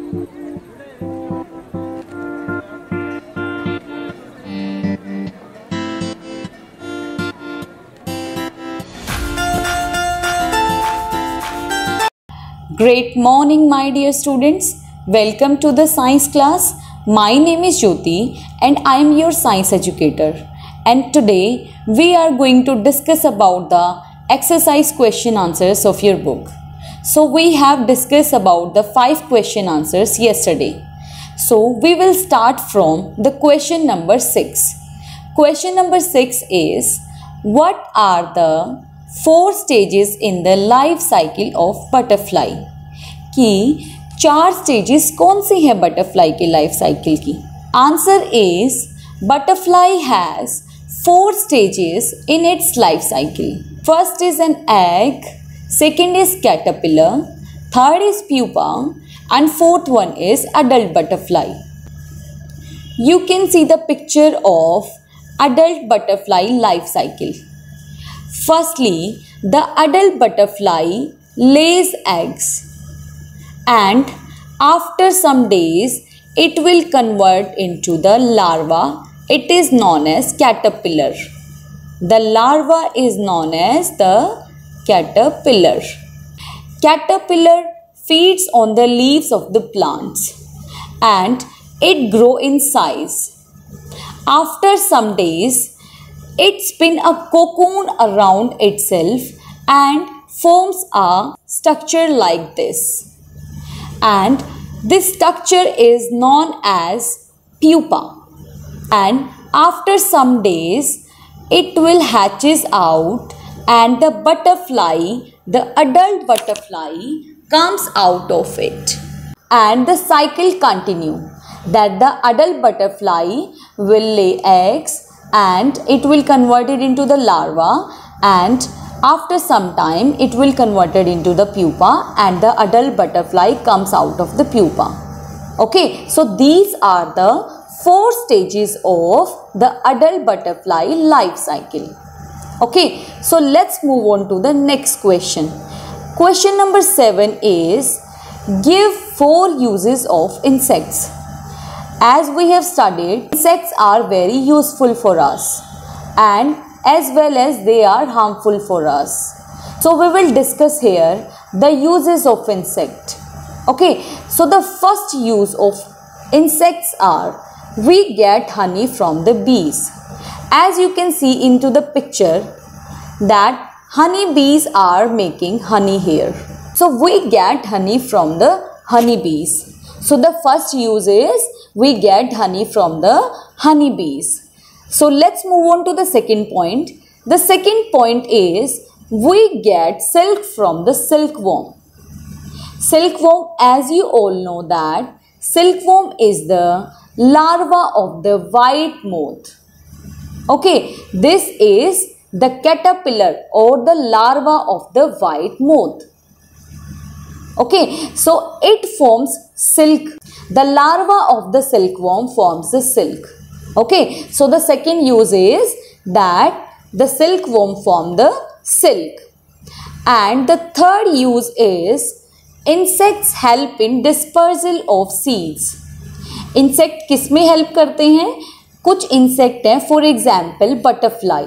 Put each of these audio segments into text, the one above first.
Great morning, my dear students. Welcome to the science class. My name is Jyoti and I am your science educator. And today we are going to discuss about the exercise question answers of your book. So we have discussed about the 5 question answers yesterday. So we will start from the question number 6. Question number 6 is, what are the 4 stages in the life cycle of butterfly? कि 4 stages कौन सी है butterfly के life cycle की? Answer is, butterfly has 4 stages in its life cycle. First is an egg, second is caterpillar, third is pupa, and fourth one is adult butterfly. You can see the picture of adult butterfly life cycle. Firstly, the adult butterfly lays eggs and after some days it will convert into the larva. It is known as caterpillar. The larva is known as the caterpillar. Caterpillar feeds on the leaves of the plants and it grows in size. After some days, it spins a cocoon around itself and forms a structure like this. And this structure is known as pupa. And after some days, it will hatches out and the butterfly, the adult butterfly, comes out of it. And the cycle continues. That the adult butterfly will lay eggs and it will convert it into the larva, and after some time it will convert it into the pupa and the adult butterfly comes out of the pupa. Okay, so these are the 4 stages of the adult butterfly life cycle. Okay, so let's move on to the next question. Question number 7 is, give 4 uses of insects. As we have studied, insects are very useful for us and as well as they are harmful for us. So we will discuss here the uses of insect. Okay, so the first use of insects are, we get honey from the bees. As you can see into the picture that honey bees are making honey here. So we get honey from the honey bees. So the first use is, we get honey from the honey bees. So let's move on to the second point. The second point is, we get silk from the silkworm. Silkworm, as you all know that silkworm is the larva of the white moth. Okay, this is the caterpillar or the larva of the white moth. Okay, so it forms silk. The larva of the silkworm forms the silk. Okay, so the second use is that the silkworm forms the silk. And the third use is, insects help in dispersal of seeds. Insect किस में help करते हैं? कुछ insect हैं, for example butterfly.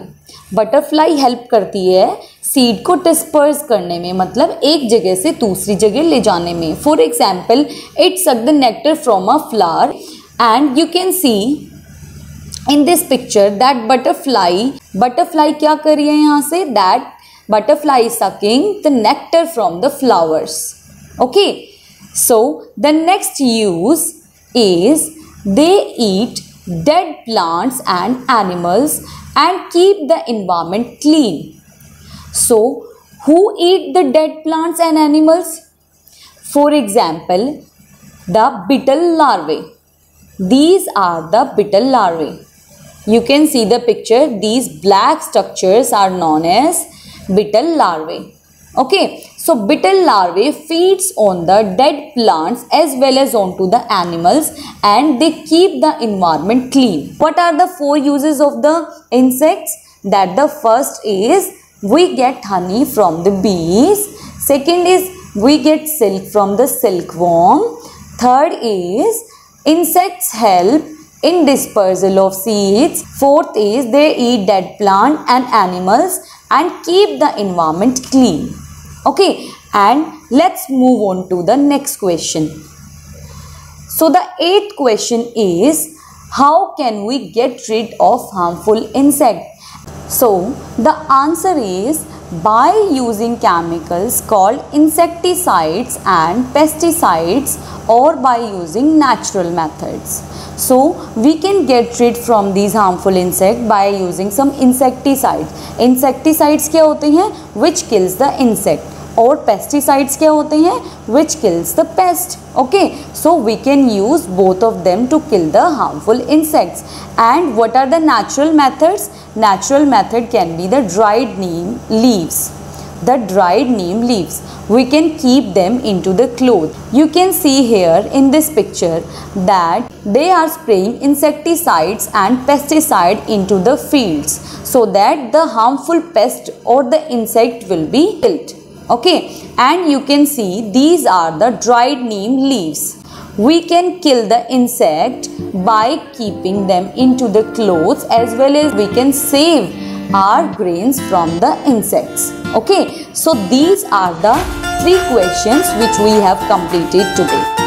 Butterfly help करती है seed को disperse करने में, मतलब एक जगह से दूसरी जगह ले जाने में. For example, it suck the nectar from a flower and you can see in this picture that butterfly क्या कर रही है यहाँ से, that butterfly sucking the nectar from the flowers. Okay, so the next use is, they eat dead plants and animals and keep the environment clean. So, who eat the dead plants and animals? For example, the beetle larvae. These are the beetle larvae. You can see the picture. These black structures are known as beetle larvae. Okay, so beetle larvae feeds on the dead plants as well as onto the animals and they keep the environment clean. What are the 4 uses of the insects? That the first is, we get honey from the bees. Second is, we get silk from the silkworm. Third is insects help in dispersal of seeds. Fourth is they eat dead plant and animals and keep the environment clean. Okay, and let's move on to the next question. So the 8th question is, how can we get rid of harmful insects? So the answer is by using chemicals called insecticides and pesticides, or by using natural methods. So we can get rid from these harmful insects by using some insecticides. Insecticides क्या होते हैं? Which kills the insect. और pesticides क्या होते हैं? Which kills the pest. Okay, so we can use both of them to kill the harmful insects. And what are the natural methods? Natural method can be the dried neem leaves. The dried neem leaves, we can keep them into the cloth. You can see here in this picture that they are spraying insecticides and pesticide into the fields so that the harmful pest or the insect will be killed. Okay, and you can see these are the dried neem leaves. We can kill the insect by keeping them into the clothes, as well as we can save our grains from the insects. Okay, so these are the 3 questions which we have completed today.